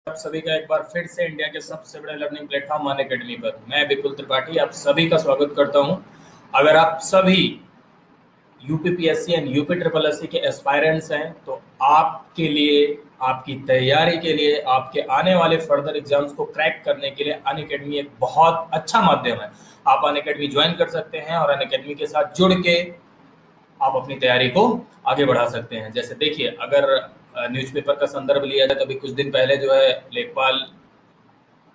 आप सभी का एक बार फिर से इंडिया के सबसे बड़े लर्निंग प्लेटफॉर्म अनअकैडमी पर मैं विपुल त्रिपाठी आप सभी का स्वागत करता हूं। अगर आप सभी UPPSC and UP triple SC के एस्पायरेंट्स हैं तो आपके लिए, आपकी तैयारी के लिए, आपके आने वाले फर्दर एग्जाम्स को क्रैक करने के लिए अनअकैडमी एक बहुत अच्छा माध्यम है। आप अनअकैडमी ज्वाइन कर सकते हैं और अनअकैडमी के साथ जुड़ के आप अपनी तैयारी को आगे बढ़ा सकते हैं। जैसे देखिए, अगर न्यूज़पेपर का संदर्भ लिया जाए तो अभी कुछ दिन पहले जो है लेखपाल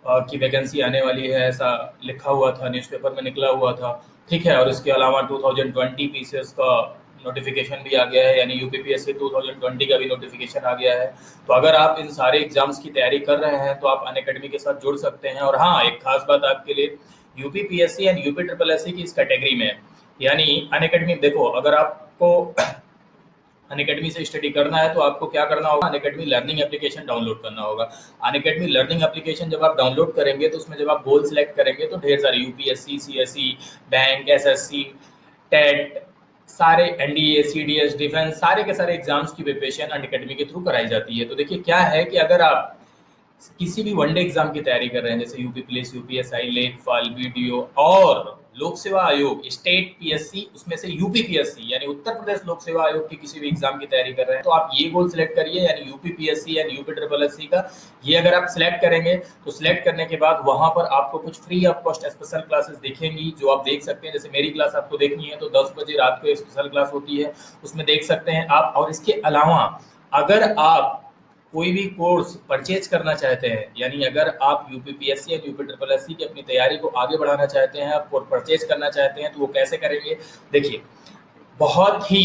की वैकेंसी आने वाली है, ऐसा लिखा हुआ था, न्यूज़पेपर में निकला हुआ था। ठीक है, और इसके अलावा 2020 पीसीएस का नोटिफिकेशन भी आ गया है, यानी यूपीपीएससी 2020 का भी नोटिफिकेशन आ गया है। तो अगर आप इन सारे एग्जाम्स की तैयारी कर रहे हैं तो आप अनअकैडमी के साथ जुड़ सकते हैं। और हाँ, एक खास बात आपके लिए, UPPSC and UP triple SC की इस कैटेगरी में, यानी अनअकैडमी, देखो अगर आपको अनअकैडमी से स्टडी करना है तो आपको क्या करना होगा, अनअकैडमी लर्निंग एप्लीकेशन डाउनलोड करना होगा। अनअकैडमी लर्निंग एप्लीकेशन जब आप डाउनलोड करेंगे तो उसमें जब आप गोल सिलेक्ट करेंगे तो ढेर सारे UPSC, CSC, bank, SSC, TET, सारे एनडीए, सीडीएस, डिफेंस, सारे के सारे एग्जाम्स की प्रिपरेशन अनअकैडमी के थ्रू कराई जाती है। तो देखिए क्या है कि अगर आप किसी भी वनडे एग्जाम की तैयारी कर रहे हैं, जैसे यूपी पुलिस, यूपीएसआई, लेखपाल, वीडियो और लोक सेवा आयोग, स्टेट पीएससी, उसमें से यूपी पीएससी यानी उत्तर प्रदेश लोक सेवा आयोग की किसी भी एग्जाम की तैयारी कर रहे हैं तो आप ये गोल सिलेक्ट करिए, यानी यूपी पीएससी यानी यूपी ट्रिपल एससी का। ये अगर आप सिलेक्ट करेंगे तो सिलेक्ट करने के बाद वहां पर आपको कुछ free of cost special classes दिखेंगी जो आप देख सकते हैं। जैसे मेरी क्लास आपको देखनी है तो 10 बजे रात को स्पेशल क्लास होती है, उसमें देख सकते हैं आप। और इसके अलावा अगर आप कोई भी कोर्स परचेज करना चाहते हैं, यानी अगर आप यूपीपीएससी या यूपी ट्रिपल एससी की अपनी तैयारी को आगे बढ़ाना चाहते हैं, आप परचेज करना चाहते हैं, तो वो कैसे करेंगे। देखिए, बहुत ही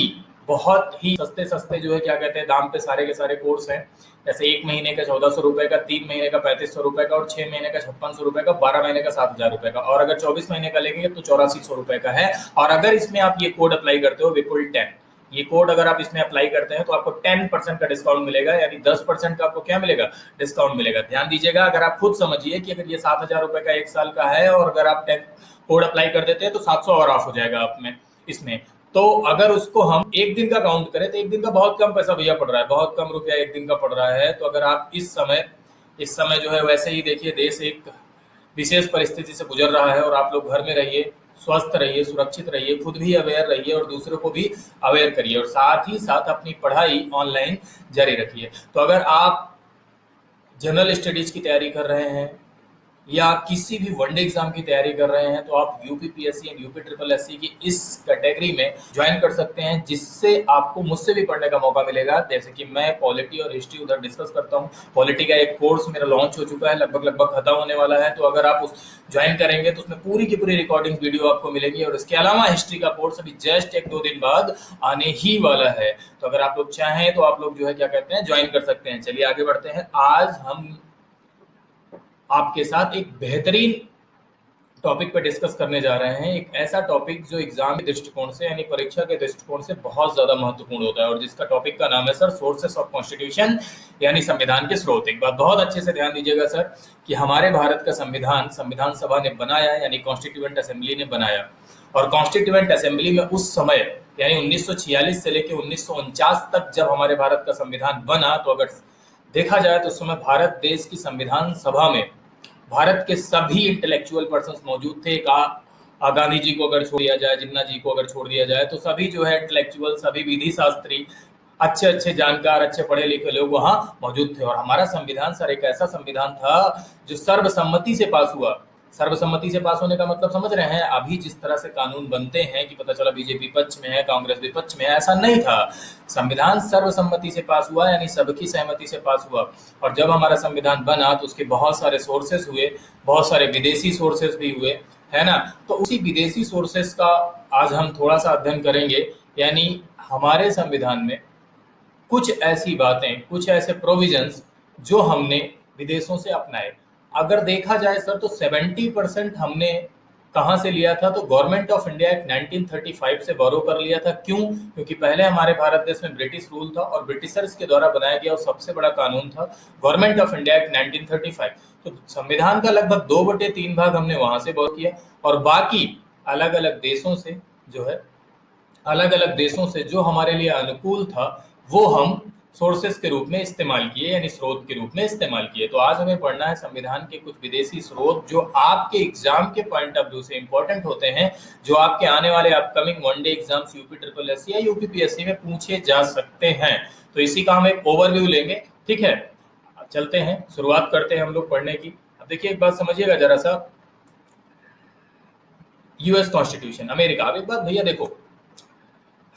बहुत ही सस्ते सस्ते जो है क्या कहते हैं दाम पे सारे के सारे कोर्स हैं। जैसे 1 महीने का 1400 रुपए का, 3 महीने का 3500 रुपए का और 6 महीने का 5600 रुपए का, 12 महीने का 7000 रुपए का, और अगर 24 महीने का लेंगे तो 8400 रुपए का है। और अगर इसमें आप ये कोड अप्लाई करते हो विपुल 10, ये कोड अगर आप इसमें अप्लाई करते हैं तो आपको 10% का डिस्काउंट मिलेगा, यानी 10% का आपको क्या मिलेगा, डिस्काउंट मिलेगा। ध्यान दीजिएगा, अगर आप खुद समझिए कि अगर ये 7000 रुपए का 1 साल का है और अगर आप 10 कोड अप्लाई कर देते हैं तो 700 और ऑफ हो जाएगा आप में इसमें। तो अगर उसको हम एक दिन का काउंट करें तो एक दिन का बहुत कम पैसा भैया पड़ रहा है, बहुत कम रुपया एक दिन का पड़ रहा है। तो अगर आप इस समय जो है, वैसे ही देखिए देश एक विशेष परिस्थिति से गुजर रहा है और आप लोग घर में रहिए, स्वस्थ रहिए, सुरक्षित रहिए, खुद भी अवेयर रहिए और दूसरों को भी अवेयर करिए, और साथ ही साथ अपनी पढ़ाई ऑनलाइन जारी रखिए। तो अगर आप जनरल स्टडीज की तैयारी कर रहे हैं या किसी भी वनडे एग्जाम की तैयारी कर रहे हैं तो आप UPPSC and UP triple SC की इस कैटेगरी में ज्वाइन कर सकते हैं, जिससे आपको मुझसे भी पढ़ने का मौका मिलेगा। जैसे कि मैं पॉलिटी और हिस्ट्री उधर डिस्कस करता हूँ, पॉलिटी का एक कोर्स मेरा लॉन्च हो चुका है, लगभग लगभग खत्म होने वाला है। तो अगर आप उस ज्वाइन करेंगे तो उसमें पूरी की पूरी रिकॉर्डिंग वीडियो आपको मिलेगी, और इसके अलावा हिस्ट्री का कोर्स अभी जस्ट 1-2 दिन बाद आने ही वाला है। तो अगर आप लोग चाहें तो आप लोग जो है क्या कहते हैं ज्वाइन कर सकते हैं। चलिए आगे बढ़ते हैं। आज हम आपके साथ एक बेहतरीन टॉपिक पर डिस्कस करने जा रहे हैं, एक ऐसा टॉपिक जो एग्जाम के दृष्टिकोण से यानी परीक्षा के दृष्टिकोण से बहुत ज्यादा महत्वपूर्ण होता है, और जिसका टॉपिक का नाम है सर सोर्सेस ऑफ कॉन्स्टिट्यूशन, यानी संविधान के स्रोत। एक बात बहुत अच्छे से ध्यान दीजिएगा सर, कि हमारे भारत का संविधान संविधान सभा ने बनाया, यानी कॉन्स्टिट्यूएंट असेंबली ने बनाया। और कॉन्स्टिट्यूएंट असेंबली में उस समय यानी 1946 से लेकर 1949 तक जब हमारे भारत का संविधान बना, तो अगर देखा जाए तो उस समय भारत देश की संविधान सभा में भारत के सभी इंटेलेक्चुअल पर्सन मौजूद थे। गांधी जी को अगर छोड़ दिया जाए, जिन्ना जी को अगर छोड़ दिया जाए, तो सभी जो है इंटेलेक्चुअल, सभी विधि शास्त्री, अच्छे अच्छे जानकार, अच्छे पढ़े लिखे लोग वहां मौजूद थे। और हमारा संविधान सर एक ऐसा संविधान था जो सर्वसम्मति से पास हुआ। सर्वसम्मति से पास होने का मतलब समझ रहे हैं, अभी जिस तरह से कानून बनते हैं कि पता चला बीजेपी पक्ष में है, कांग्रेस विपक्ष में है, ऐसा नहीं था। संविधान सर्वसम्मति से पास हुआ, यानी सबकी सहमति से पास हुआ। और जब हमारा संविधान बना तो उसके बहुत सारे सोर्सेस हुए, बहुत सारे विदेशी सोर्सेस भी हुए, है ना। तो उसी विदेशी सोर्सेस का आज हम थोड़ा सा अध्ययन करेंगे। यानी हमारे संविधान में कुछ ऐसी बातें, कुछ ऐसे प्रोविजंस जो हमने विदेशों से अपनाए। अगर देखा जाए सर तो 70% हमने कहाँ से लिया था, तो गवर्नमेंट ऑफ इंडिया एक्ट 1935 से बोरो कर लिया था। क्यों? क्योंकि पहले हमारे भारत देश में ब्रिटिश रूल था और ब्रिटिशर्स के द्वारा बनाया गया और सबसे बड़ा कानून था गवर्नमेंट ऑफ इंडिया एक्ट 1935। तो संविधान का लगभग 2/3 भाग हमने वहां से बोरो किया, और बाकी अलग अलग देशों से जो है, अलग अलग देशों से जो हमारे लिए अनुकूल था वो हम सोर्सेस के रूप में इस्तेमाल किए, यानी स्रोत के रूप में इस्तेमाल किए। तो आज हमें पढ़ना है संविधान के कुछ विदेशी स्रोत जो आपके एग्जाम के पॉइंट ऑफ व्यू से इंपॉर्टेंट होते हैं, जो आपके आने वाले upcoming one day exams UP triple S या यूपीपीएससी में पूछे जा सकते हैं। तो इसी का हम एक ओवरव्यू लेंगे, ठीक है। चलते हैं, शुरुआत करते हैं हम लोग पढ़ने की। अब देखिए एक बात समझिएगा जरा सा, यूएस कॉन्स्टिट्यूशन, अमेरिका। अब एक बात भैया देखो,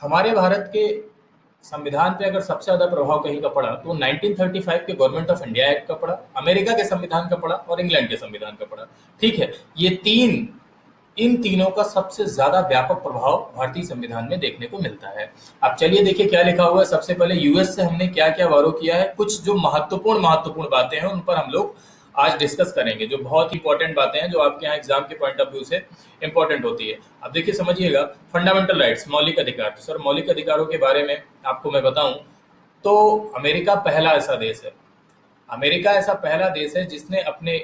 हमारे भारत के संविधान पे अगर सबसे ज्यादा प्रभाव कहीं का पड़ा तो 1935 के गवर्नमेंट ऑफ इंडिया एक्ट का पड़ा, अमेरिका के संविधान का पड़ा और इंग्लैंड के संविधान का पड़ा, ठीक है। इन तीनों का सबसे ज्यादा व्यापक प्रभाव भारतीय संविधान में देखने को मिलता है। अब चलिए देखिए क्या लिखा हुआ है। सबसे पहले यूएस से हमने क्या क्या बारो किया है, कुछ जो महत्वपूर्ण बातें हैं उन पर हम लोग आज डिस्कस करेंगे, जो बहुत इंपॉर्टेंट बातें हैं, जो आपके यहाँ एग्जाम के पॉइंट ऑफ व्यू से इंपॉर्टेंट होती है। अब देखिए समझिएगा, फंडामेंटल राइट्स, मौलिक अधिकार। तो सर मौलिक अधिकारों के बारे में आपको मैं बताऊं तो अमेरिका पहला ऐसा देश है, अमेरिका ऐसा पहला देश है जिसने अपने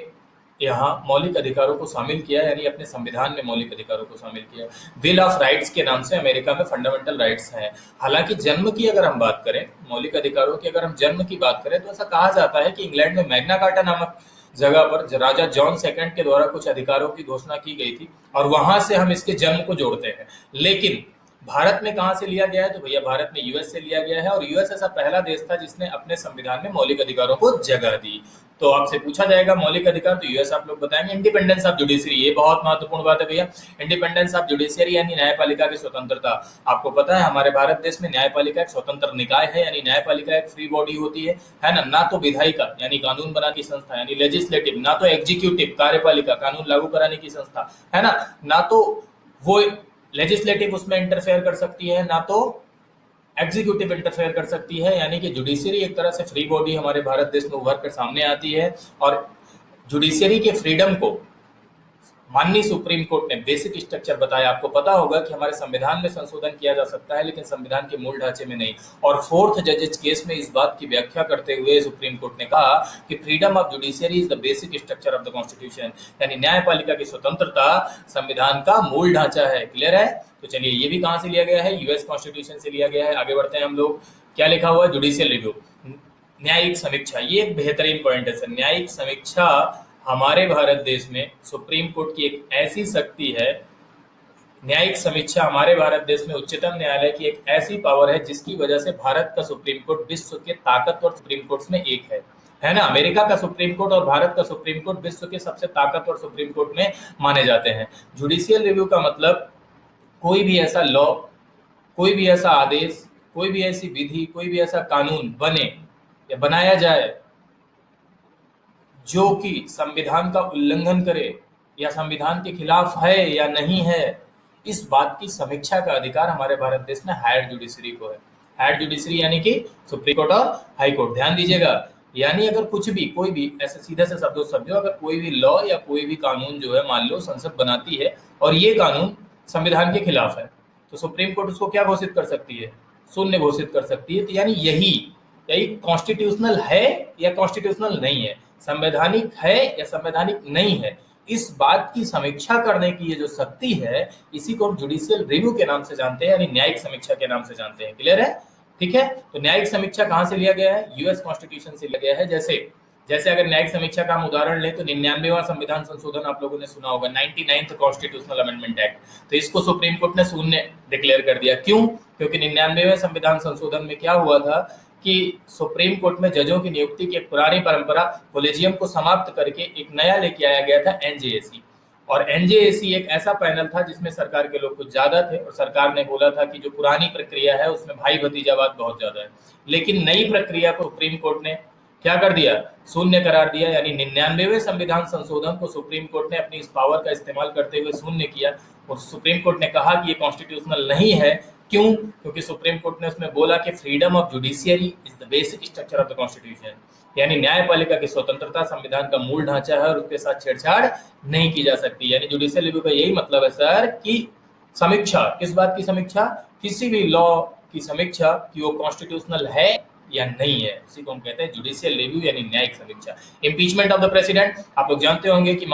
यहाँ मौलिक अधिकारों को शामिल किया, यानी अपने संविधान में मौलिक अधिकारों को शामिल किया। बिल ऑफ राइट्स के नाम से अमेरिका में फंडामेंटल राइट्स हैं। हालांकि जन्म की अगर हम बात करें, मौलिक अधिकारों की अगर हम जन्म की बात करें, तो ऐसा कहा जाता है कि इंग्लैंड में मैग्ना कार्टा नामक जगह पर राजा जॉन सेकंड के द्वारा कुछ अधिकारों की घोषणा की गई थी, और वहां से हम इसके जन्म को जोड़ते हैं। लेकिन भारत में कहां से लिया गया है, तो भैया भारत में यूएस से लिया गया है, और यूएस ऐसा पहला देश था जिसने अपने संविधान में मौलिक अधिकारों को जगह दी। तो आपसे पूछा जाएगा मौलिक अधिकार, तो यूएस आप लोग बताएंगे। इंडिपेंडेंस ऑफ जुडिशरी, ये बहुत महत्वपूर्ण बात है भैया। इंडिपेंडेंस ऑफ जुडिशरी यानी न्यायपालिका की स्वतंत्रता। आपको पता है हमारे भारत देश में न्यायपालिका एक स्वतंत्र निकाय है, यानी न्यायपालिका एक फ्री बॉडी होती है ना तो विधायिका यानी कानून बनाने की संस्था यानी लेजिस्लेटिव, ना तो एग्जीक्यूटिव कार्यपालिका कानून लागू कराने की संस्था, है ना तो वो लेजिस्लेटिव उसमें इंटरफेयर कर सकती है, ना तो एग्जीक्यूटिव इंटरफेयर कर सकती है। यानी कि जुडिशरी एक तरह से फ्री बॉडी हमारे भारत देश में उभर कर सामने आती है, और जुडिशरी के फ्रीडम को माननीय सुप्रीम कोर्ट ने बेसिक स्ट्रक्चर बताया। आपको पता होगा कि हमारे संविधान में संशोधन किया जा सकता है, लेकिन संविधान के मूल ढांचे में नहीं। और फोर्थ जजेज केस में इस बात की व्याख्या करते हुए सुप्रीम कोर्ट ने कहा कि freedom of judiciary is the basic structure of the constitution, यानी न्यायपालिका की स्वतंत्रता संविधान का मूल ढांचा है। क्लियर है? तो चलिए, ये भी कहां से लिया गया है, यूएस कॉन्स्टिट्यूशन से लिया गया है। आगे बढ़ते हैं हम लोग। क्या लिखा हुआ है, जुडिशियल रिव्यू, न्यायिक समीक्षा। ये एक बेहतरीन पॉइंट है सर। न्यायिक समीक्षा हमारे भारत देश में सुप्रीम कोर्ट की एक ऐसी शक्ति है, न्यायिक समीक्षा हमारे भारत देश में उच्चतम न्यायालय की एक ऐसी पावर है जिसकी वजह से भारत का सुप्रीम कोर्ट विश्व के ताकतवर सुप्रीम कोर्ट्स में एक है ना। अमेरिका का सुप्रीम कोर्ट और भारत का सुप्रीम कोर्ट विश्व के सबसे ताकतवर सुप्रीम कोर्ट में माने जाते हैं। जुडिशियल रिव्यू का मतलब कोई भी ऐसा लॉ, कोई भी ऐसा आदेश, कोई भी ऐसी विधि, कोई भी ऐसा कानून बने या बनाया जाए जो कि संविधान का उल्लंघन करे या संविधान के खिलाफ है या नहीं है, इस बात की समीक्षा का अधिकार हमारे भारत देश में हायर जुडिशरी को है। हायर जुडिशरी यानी कि सुप्रीम कोर्ट और हाई कोर्ट। ध्यान दीजिएगा, यानी अगर कुछ भी, कोई भी ऐसे सीधे से शब्दों समझो, अगर कोई भी लॉ या कोई भी कानून जो है, मान लो संसद बनाती है और ये कानून संविधान के खिलाफ है, तो सुप्रीम कोर्ट उसको क्या घोषित कर सकती है, शून्य घोषित कर सकती है। तो यानी यही कॉन्स्टिट्यूशनल है या कॉन्स्टिट्यूशनल नहीं है, संवैधानिक है या संवैधानिक नहीं है, इस बात की समीक्षा करने की ये जो शक्ति है, इसी को हम जुडिशियल रिव्यू के नाम से जानते हैं, यानी न्यायिक समीक्षा के नाम से जानते हैं। क्लियर है? ठीक है। तो न्यायिक समीक्षा कहां से लिया गया है, यूएस कॉन्स्टिट्यूशन से लिया गया है। जैसे अगर न्यायिक समीक्षा का हम उदाहरण लें तो 99वां संविधान संशोधन आप लोगों ने सुना होगा, 99th कॉन्स्टिट्यूशनल अमेंडमेंट एक्ट। तो इसको सुप्रीम कोर्ट ने शून्य डिक्लेयर कर दिया। क्यों? क्योंकि 99वें संविधान संशोधन में क्या हुआ था कि सुप्रीम कोर्ट में जजों की नियुक्ति की एक पुरानी परंपरा कोलेजियम को समाप्त करके एक नया लेके आया गया था, एनजेएसी। और एनजेएसी एक ऐसा पैनल था जिसमें सरकार के लोग कुछ ज्यादा थे, और सरकार ने बोला था कि जो पुरानी प्रक्रिया है उसमें भाई भतीजावाद बहुत ज्यादा है। लेकिन नई प्रक्रिया को सुप्रीम कोर्ट ने क्या कर दिया, शून्य करार दिया। यानी 99वें संविधान संशोधन को सुप्रीम कोर्ट ने अपनी इस पावर का इस्तेमाल करते हुए शून्य किया, और सुप्रीम कोर्ट ने कहा कि ये कॉन्स्टिट्यूशनल नहीं है। क्यों? क्योंकि सुप्रीम कोर्ट ने उसमें बोला कि freedom of judiciary is the basic structure of the constitution, यानी न्यायपालिका की स्वतंत्रता संविधान का मूल ढांचा है और उसके साथ छेड़छाड़ नहीं की जा सकती। यानी जुडिशियल रिव्यू का यही मतलब है सर कि समीक्षा, किस बात की समीक्षा, किसी भी लॉ की समीक्षा कि वो कॉन्स्टिट्यूशनल है या नहीं है, उसी को हम कहते हैं जुडिशियल रिव्यू यानी न्यायिक समीक्षा। इम्पीचमेंट ऑफ द प्रेसिडेंट, आप लोग जानते होंगे कि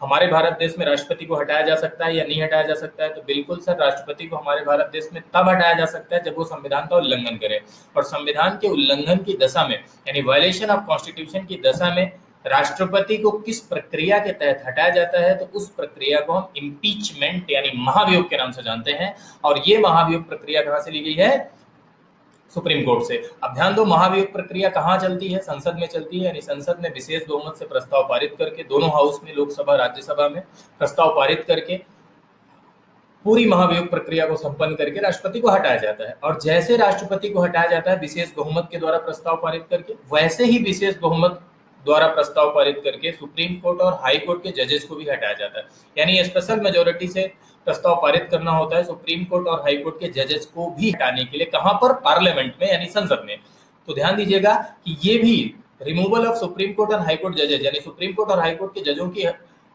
हमारे भारत देश में राष्ट्रपति को हटाया जा सकता है या नहीं हटाया जा सकता है? तो बिल्कुल सर, राष्ट्रपति को हमारे भारत देश में तब हटाया जा सकता है जब वो संविधान का उल्लंघन करे, और संविधान के उल्लंघन की दशा में यानी वायलेशन ऑफ कॉन्स्टिट्यूशन की दशा में राष्ट्रपति को किस प्रक्रिया के तहत हटाया जाता है, तो उस प्रक्रिया को हम इम्पीचमेंट यानी महाभियोग के नाम से जानते हैं। और ये महाभियोग प्रक्रिया कहां से ली गई है? सुप्रीम कोर्ट से। अब ध्यान दो, महाभियोग प्रक्रिया कहां चलती है? संसद में चलती है, यानी संसद में विशेष बहुमत से प्रस्ताव पारित करके, दोनों हाउस में, लोकसभा राज्यसभा में प्रस्ताव पारित करके पूरी महाभियोग प्रक्रिया को संपन्न करके राष्ट्रपति को हटाया जाता है। और जैसे राष्ट्रपति को हटाया जाता है विशेष बहुमत के द्वारा प्रस्ताव पारित करके, वैसे ही विशेष बहुमत द्वारा प्रस्ताव पारित करके सुप्रीम कोर्ट और हाई कोर्ट के जजेस को भी हटाया जाता है। यानी स्पेशल मेजोरिटी से प्रस्ताव पारित करना होता है सुप्रीम कोर्ट और हाई कोर्ट के जजेस को भी हटाने के लिए। कहां पर? पार्लियामेंट में, यानी संसद में। तो ध्यान दीजिएगा कि ये भी रिमूवल ऑफ सुप्रीम कोर्ट और हाई कोर्ट जजेस, यानी सुप्रीम कोर्ट और हाई कोर्ट के जजों की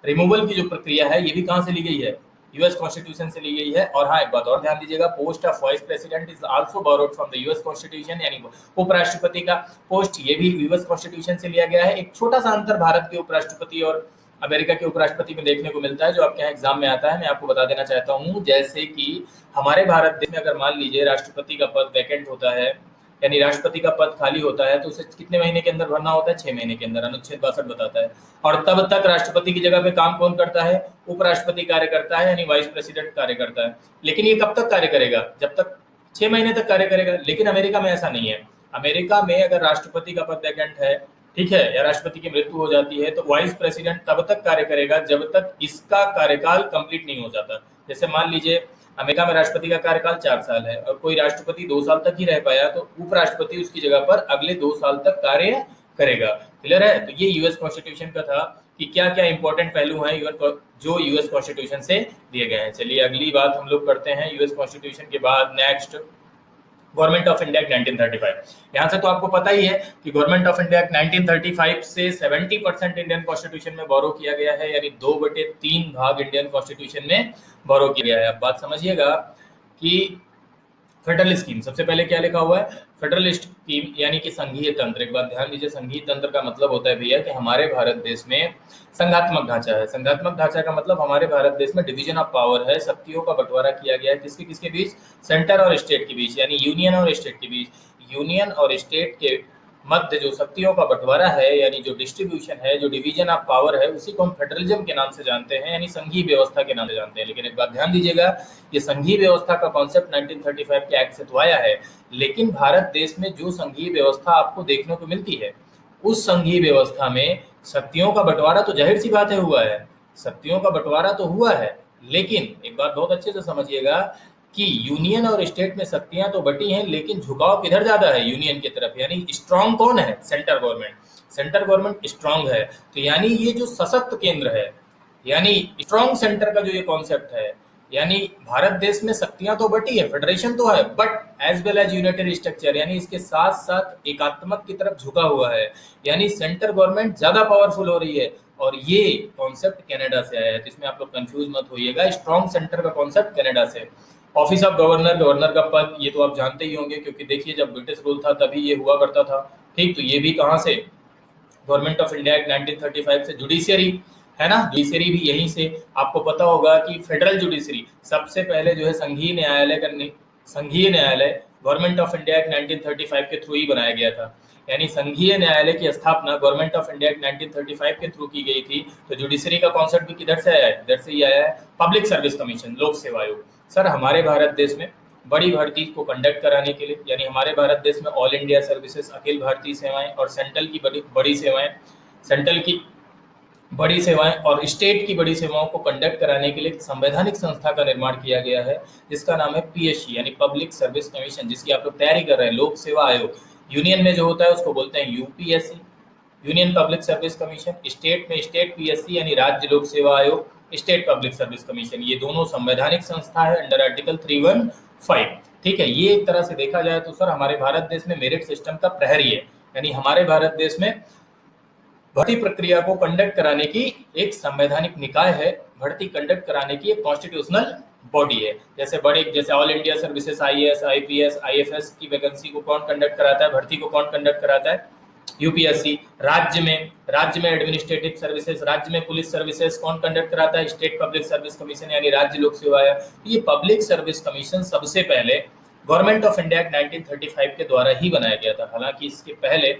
रिमूवल की जो प्रक्रिया है, ये भी कहां से ली गई है? यूएस कॉन्स्टिट्यूशन से ली गई है। और हाँ, एक बात और ध्यान दीजिएगा, post of vice president is also borrowed from the US constitution, यानी उपराष्ट्रपति का पोस्ट ये भी यूएस कॉन्स्टिट्यूशन से लिया गया है। एक छोटा सा अंतर भारत के उपराष्ट्रपति और अमेरिका के उपराष्ट्रपति में देखने को मिलता है, जो आपके यहाँ एग्जाम में आता है, मैं आपको बता देना चाहता हूँ। जैसे कि हमारे भारत देश में अगर मान लीजिए राष्ट्रपति का पद वैकेंट होता है, यानी राष्ट्रपति का पद खाली होता है, तो उसे कितने महीने के अंदर भरना होता है? 6 महीने के अंदर, अनुच्छेद 62 बताता है। और तब तक राष्ट्रपति की जगह पे काम कौन करता है? उपराष्ट्रपति कार्य करता है, यानी वाइस प्रेसिडेंट कार्य करता है। लेकिन ये कब तक कार्य करेगा? जब तक 6 महीने तक कार्य करेगा। लेकिन अमेरिका में ऐसा नहीं है। अमेरिका में अगर राष्ट्रपति का पद वैकेंट है, ठीक है, या राष्ट्रपति की मृत्यु हो जाती है, तो वाइस प्रेसिडेंट तब तक कार्य करेगा जब तक इसका कार्यकाल कंप्लीट नहीं हो जाता। जैसे मान लीजिए अमेरिका में राष्ट्रपति का कार्यकाल 4 साल है और कोई राष्ट्रपति 2 साल तक ही रह पाया, तो उपराष्ट्रपति उसकी जगह पर अगले 2 साल तक कार्य करेगा। क्लियर है? तो ये यूएस कॉन्स्टिट्यूशन का था कि क्या क्या इंपॉर्टेंट पहलू हैं जो यूएस कॉन्स्टिट्यूशन से दिए गए हैं। चलिए अगली बात हम लोग करते हैं यूएस कॉन्स्टिट्यूशन के बाद। Next, government of India act 1935। यहाँ से तो आपको पता ही है कि गवर्नमेंट ऑफ इंडिया एक्ट 1935 से 70% इंडियन कॉन्स्टिट्यूशन में बोरो किया गया है, यानी 2/3 भाग इंडियन कॉन्स्टिट्यूशन में बोरो किया गया है। अब बात समझिएगा कि फेडरल स्कीम, सबसे पहले क्या लिखा हुआ है? फेडरल स्कीम यानी कि संघीय तंत्र। एक बात ध्यान दीजिए, संघीय तंत्र का मतलब होता है भैया कि हमारे भारत देश में संघात्मक ढांचा है। संघात्मक ढांचा का मतलब हमारे भारत देश में डिवीजन ऑफ पावर है, शक्तियों का बंटवारा किया गया है। किसके किसके बीच? सेंटर और स्टेट के बीच, यानी यूनियन और स्टेट के बीच। यूनियन और स्टेट के मध्य जो शक्तियों का बंटवारा है, यानी जो डिस्ट्रीब्यूशन है, जो डिवीजन ऑफ पावर है, उसी को हम फेडरलिज्म के नाम से जानते हैं, यानी संघीय व्यवस्था के नाम से जानते हैं। लेकिन एक बात ध्यान दीजिएगा, ये संघीय व्यवस्था का कॉन्सेप्ट 1935 के एक्ट से तो आया है, लेकिन भारत देश में जो संघीय व्यवस्था आपको देखने को मिलती है, उस संघीय व्यवस्था में शक्तियों का बंटवारा तो जाहिर सी बात है हुआ है, शक्तियों का बंटवारा तो हुआ है, लेकिन एक बात बहुत अच्छे से समझिएगा कि यूनियन और स्टेट में शक्तियां तो बटी हैं, लेकिन झुकाव किधर ज्यादा है? यूनियन की तरफ। यानी स्ट्रांग कौन है? Centre government. Centre government strong है, तो यानी ये जो सशक्त केंद्र है, यानी स्ट्रांग सेंटर का जो ये कॉन्सेप्ट है, यानी भारत देश में शक्तियां तो बटी है, फेडरेशन तो है, but as well as united structure, यानी इसके साथ साथ एकात्मक की तरफ झुका हुआ है, यानी सेंटर गवर्नमेंट ज्यादा पावरफुल हो रही है। और ये कॉन्सेप्ट कनाडा से आया है, तो इसमें आप लोग कंफ्यूज मत होइएगा। स्ट्रांग सेंटर का कॉन्सेप्ट कनाडा से। ऑफिस ऑफ गवर्नर, गवर्नर का पद, ये तो आप जानते ही होंगे, क्योंकि देखिए जब ब्रिटिश रूल था तभी ये हुआ करता था। ठीक, तो ये भी कहाँ से? गवर्नमेंट ऑफ इंडिया एक्ट 1935 से। जुडिशियरी है ना, जुडिशियरी भी यहीं से। आपको पता होगा कि फेडरल जुडिशरी सबसे पहले जो है संघीय न्यायालय गवर्नमेंट ऑफ इंडिया एक्ट 1935 के थ्रू ही बनाया गया था। यानी संघीय न्यायालय की स्थापना गवर्नमेंट ऑफ इंडिया एक्ट 1935 के थ्रू की गई थी। तो जुडिशरी का कॉन्सेप्ट भी किधर से आया है? इधर से ही आया है। पब्लिक सर्विस कमीशन, लोक सेवा आयोग। सर, हमारे भारत देश में बड़ी भर्ती को कंडक्ट कराने के लिए, यानी हमारे भारत देश में all India services, Akhil Bharatiya सेवाएं और सेंट्रल की बड़ी सेवाएं, सेंट्रल की बड़ी सेवाएं और स्टेट की बड़ी सेवाओं को कंडक्ट कराने के लिए एक संवैधानिक संस्था का निर्माण किया गया है, जिसका नाम है पीएससी, यानी पब्लिक सर्विस कमीशन, जिसकी आप लोग तैयारी कर रहे हैं। लोक सेवा आयोग यूनियन में जो होता है उसको बोलते हैं UPSC, union public service commission. State में स्टेट पीएससी, यानी राज्य लोक सेवा आयोग, स्टेट पब्लिक सर्विस कमीशन। ये दोनों संवैधानिक संस्था है अंडर आर्टिकल 315। ठीक है, ये एक तरह से देखा जाए तो सर हमारे भारत देश में मेरिट सिस्टम का प्रहरी है, यानी हमारे भारत देश में भर्ती प्रक्रिया को कंडक्ट कराने की एक संवैधानिक निकाय है, भर्ती कंडक्ट कराने की एक कॉन्स्टिट्यूशनल बॉडी है। जैसे all India services, IAS, IPS, IFS की वैकेंसी को कौन कंडक्ट कराता है, भर्ती को कौन कंडक्ट कराता है? यूपीएससी। राज्य में एडमिनिस्ट्रेटिव सर्विसेज, राज्य में पुलिस सर्विसेज कौन कंडक्ट कराता है? स्टेट पब्लिक सर्विस कमीशन यानी राज्य लोक सेवा आयोग। ये पब्लिक सर्विस कमीशन सबसे पहले गवर्नमेंट ऑफ इंडिया एक्ट 1935 के द्वारा ही बनाया गया था। हालांकि इसके पहले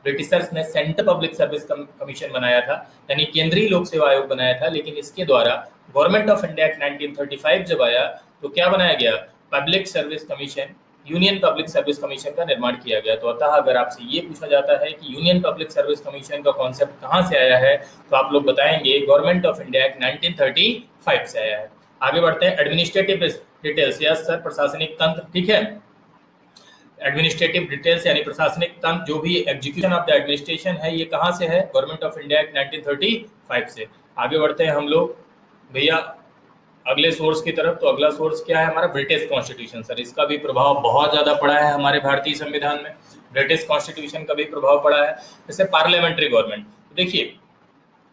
ब्रिटिशर्स ने सेंट्रल पब्लिक सर्विस कमीशन बनाया था, यानी केंद्रीय लोक सेवा आयोग बनाया था, लेकिन इसके द्वारा गवर्नमेंट ऑफ इंडिया एक्ट 1935 जब आया तो क्या बनाया गया? Public service commission, union public service commission का निर्माण किया गया। तो अतः अगर आपसे ये पूछा जाता है कि यूनियन पब्लिक सर्विस कमीशन का कॉन्सेप्ट कहाँ से आया है, तो आप लोग बताएंगे गवर्नमेंट ऑफ इंडिया एक्ट 1935 से आया है। आगे बढ़ते हैं, एडमिनिस्ट्रेटिव डिटेल्स। यस सर, प्रशासनिक तंत्र, ठीक है। एडमिनिस्ट्रेटिव डिटेल्स यानी प्रशासनिक तंत्र, जो भी एग्जीक्यूशन ऑफ द एडमिनिस्ट्रेशन है, ये कहाँ से है? गवर्नमेंट ऑफ इंडिया एक्ट 1935 से। आगे बढ़ते हैं हम लोग भैया अगले सोर्स की तरफ। तो अगला सोर्स क्या है हमारा? British constitution. सर इसका भी प्रभाव बहुत ज्यादा पड़ा है हमारे भारतीय संविधान में, ब्रिटिश कॉन्स्टिट्यूशन का भी प्रभाव पड़ा है। जैसे पार्लियामेंट्री गवर्नमेंट, देखिए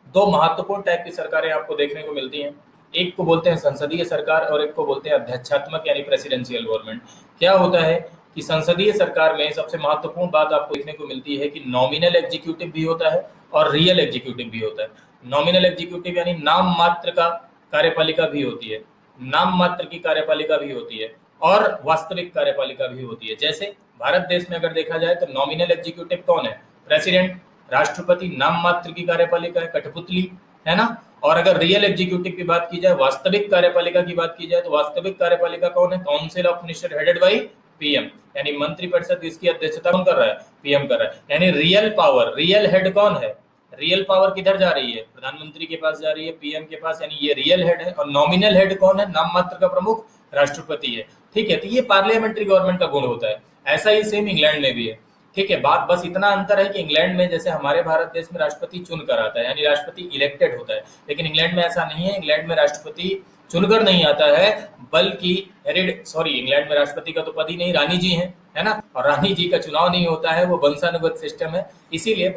दो महत्वपूर्ण टाइप की सरकारें आपको देखने को मिलती हैं। एक को बोलते हैं संसदीय सरकार और एक को बोलते हैं अध्यक्षात्मक यानी प्रेसिडेंशियल गवर्नमेंट। क्या होता है कि संसदीय सरकार में सबसे महत्वपूर्ण बात आपको देखने को मिलती है कि नॉमिनल एग्जीक्यूटिव भी होता है और रियल एग्जीक्यूटिव भी होता है। नॉमिनल एग्जीक्यूटिव यानी नाम मात्र का कार्यपालिका भी होती है, नाम मात्र की कार्यपालिका भी होती है और वास्तविक कार्यपालिका भी होती है। जैसे भारत देश में अगर देखा जाए तो नॉमिनल एग्जीक्यूटिव कौन है? प्रेसिडेंट, राष्ट्रपति नाम मात्र की कार्यपालिका है, कठपुतली है ना। और अगर रियल एग्जीक्यूटिव की बात की जाए, वास्तविक कार्यपालिका की बात की जाए, तो वास्तविक कार्यपालिका कौन है? Council of minister headed by PM, यानी मंत्रिपरिषद, इसकी अध्यक्षता कौन कर रहा है? पीएम कर रहा है। यानी रियल पावर, रियल हेड कौन है? रियल पावर किधर जा रही है? प्रधानमंत्री के पास जा रही है, पीएम के पास, यानी ये रियल हेड है। और नॉमिनल हेड कौन है? नाम मात्र का प्रमुख राष्ट्रपति है। ठीक है, तो ये पार्लियामेंट्री गवर्नमेंट का गुण होता है। ऐसा ही सेम इंग्लैंड में भी है। ठीक है, बात बस इतना अंतर है कि इंग्लैंड में जैसे हमारे भारत देश में राष्ट्रपति चुनकर आता है, यानी राष्ट्रपति इलेक्टेड होता है, लेकिन इंग्लैंड में ऐसा नहीं है। इंग्लैंड में राष्ट्रपति चुनकर नहीं आता है, बल्कि इंग्लैंड में राष्ट्रपति का तो पद ही नहीं, रानी जी है ना। और रानी जी का चुनाव नहीं होता है, वो वंशानुगत सिस्टम है। इसीलिए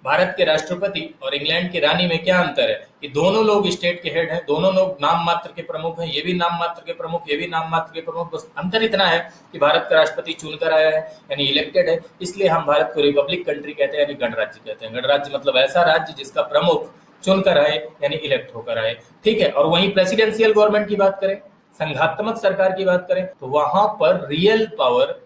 भारत के राष्ट्रपति और इंग्लैंड की रानी में क्या अंतर है कि दोनों लोग स्टेट के हेड हैं, दोनों लोग नाम मात्र के प्रमुख हैं, ये भी नाम मात्र के प्रमुख, ये भी नाम मात्र के प्रमुख। बस अंतर इतना है कि भारत का राष्ट्रपति चुनकर आया है यानी इलेक्टेड है, इसलिए हम भारत को रिपब्लिक कंट्री कहते हैं, यानी गणराज्य कहते हैं। गणराज्य मतलब ऐसा राज्य जिसका प्रमुख चुनकर आए यानी इलेक्ट होकर आए। ठीक है, और वहीं प्रेसिडेंशियल गवर्नमेंट की बात करें, संघात्मक सरकार की बात करें, तो वहां पर रियल पावर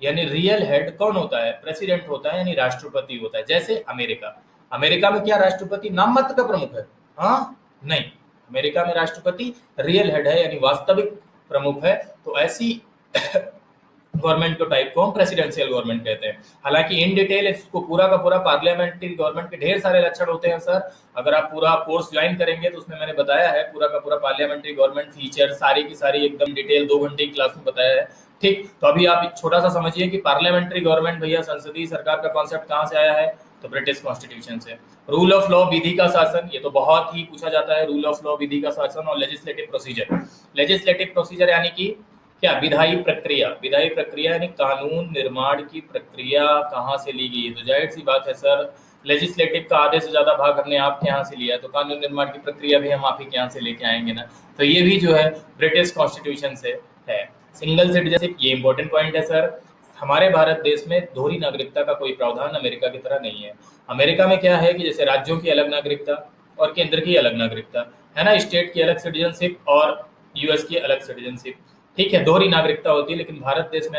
यानी रियल हेड कौन होता है? प्रेसिडेंट होता है, यानी राष्ट्रपति होता है। जैसे अमेरिका में क्या राष्ट्रपति नाम मात्र का प्रमुख है? हाँ नहीं, अमेरिका में राष्ट्रपति रियल हेड है, यानी वास्तविक प्रमुख है। तो ऐसी गवर्नमेंट को टाइप को हम प्रेसिडेंशियल गवर्नमेंट कहते हैं। हालांकि इन डिटेल इसको पूरा का पूरा पार्लियामेंट्री गवर्नमेंट के ढेर सारे लक्षण होते हैं सर। अगर आप पूरा कोर्स ज्वाइन करेंगे तो उसमें मैंने बताया है पूरा का पूरा पार्लियामेंट्री गवर्नमेंट फीचर, सारी की सारी एकदम डिटेल 2 घंटे की क्लास में बताया है। ठीक, तो अभी आप छोटा सा समझिए कि पार्लियामेंट्री गवर्नमेंट भैया संसदीय सरकार का कॉन्सेप्ट कहाँ से आया है? तो ब्रिटिश कॉन्स्टिट्यूशन से। रूल ऑफ लॉ, विधि का शासन, ये तो बहुत ही पूछा जाता है। रूल ऑफ लॉ, विधि का शासन और लेजिस्लेटिव प्रोसीजर। लेजिस्लेटिव प्रोसीजर यानी कि क्या? विधायी प्रक्रिया। विधायी प्रक्रिया यानी कानून निर्माण की प्रक्रिया कहाँ से ली गई है? तो जाहिर सी बात है सर, लेजिस्लेटिव का आधे से ज्यादा भाग हमने आपके यहाँ से लिया है, तो कानून निर्माण की प्रक्रिया भी हम आप ही के यहाँ से लेके आएंगे ना। तो ये भी जो है ब्रिटिश कॉन्स्टिट्यूशन से है। सिंगल सिटीजनशिप, ये इंपॉर्टेंट पॉइंट है सर। हमारे भारत देश में दोहरी नागरिकता का कोई प्रावधान अमेरिका की तरह नहीं है। अमेरिका में क्या है कि जैसे राज्यों की अलग नागरिकता और केंद्र की अलग नागरिकता है ना, स्टेट की अलग सिटीजनशिप और यूएस की अलग सिटीजनशिप। ठीक है, दोहरी नागरिकता होती है, लेकिन भारत देश में